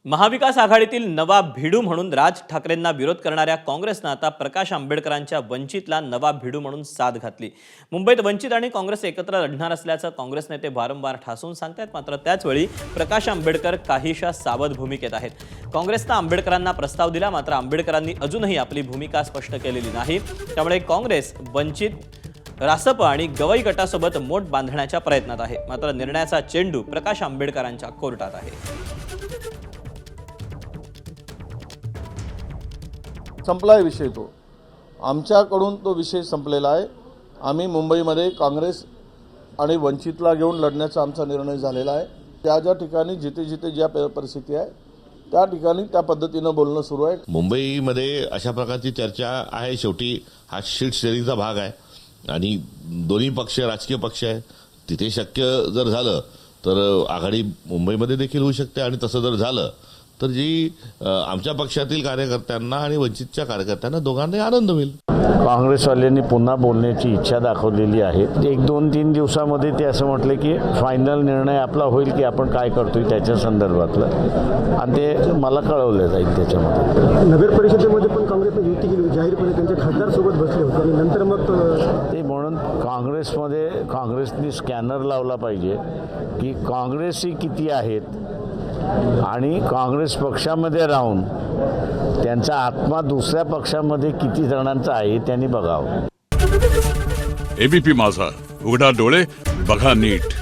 महाविकास आघाडीतील नवा भिडू म्हणून राज ठाकरेंना विरोध करणाऱ्या काँग्रेसनं आता प्रकाश आंबेडकरांच्या वंचितला नवा भिडू म्हणून साथ घातली। मुंबईत वंचित आणि काँग्रेस एकत्र लढणार असल्याचं काँग्रेस नेते वारंवार ठासून सांगतात। मात्र त्याचवेळी प्रकाश आंबेडकर काहीशा सावध भूमिकेत आहेत। काँग्रेसनं आंबेडकरांना प्रस्ताव दिला, मात्र आंबेडकरांनी अजूनही आपली भूमिका स्पष्ट केलेली नाही। त्यामुळे काँग्रेस वंचित, रासप आणि गवई गटासोबत मोठ बांधण्याच्या प्रयत्नात आहे। मात्र निर्णयाचा चेंडू प्रकाश आंबेडकरांच्या कोर्टात आहे। संपलाय विषय, तो आमच्याकडून तो विषय संपलेला आहे। आम्ही मुंबईमध्ये काँग्रेस आणि वंचितला घेऊन लढण्याचा आमचा निर्णय झालेला आहे। त्या ज्या ठिकाणी जिथे ज्या परिस्थिती आहे त्या ठिकाणी त्या पद्धतीनं बोलणं सुरू आहे। मुंबईमध्ये अशा प्रकारची चर्चा आहे। शेवटी हा शीट शेअरिंगचा भाग आहे आणि दोन्ही पक्ष राजकीय पक्ष आहे। तिथे शक्य जर झालं तर आघाडी मुंबईमध्ये देखील होऊ शकते आणि तसं जर झालं तर जी आमच्या पक्षातील कार्यकर्त्यांना आणि वंचितच्या कार्यकर्त्यांना दोघांनाही आनंद होईल। काँग्रेसवाल्यांनी पुन्हा बोलण्याची इच्छा दाखवलेली आहे। 1-2-3 दिवसामध्ये ते असं म्हटले की फायनल निर्णय आपला होईल की आपण काय करतोय त्याच्या संदर्भातलं, आणि ते मला कळवलं जाईल। त्याच्यामध्ये नगर परिषदेमध्ये पण काँग्रेसने युती केली, जाहीरपणे त्यांच्या खासदार सोबत बसले होते आणि नंतर मग ते म्हणून काँग्रेसने स्कॅनर लावला पाहिजे की काँग्रेस ही किती आहेत आणि काँग्रेस पक्षामध्ये राहून त्यांचा आत्मा दुसऱ्या पक्षामध्ये किती जणांचा आहे त्यांनी बघावं। एबीपी माझा, उघडा डोळे बघा नीट।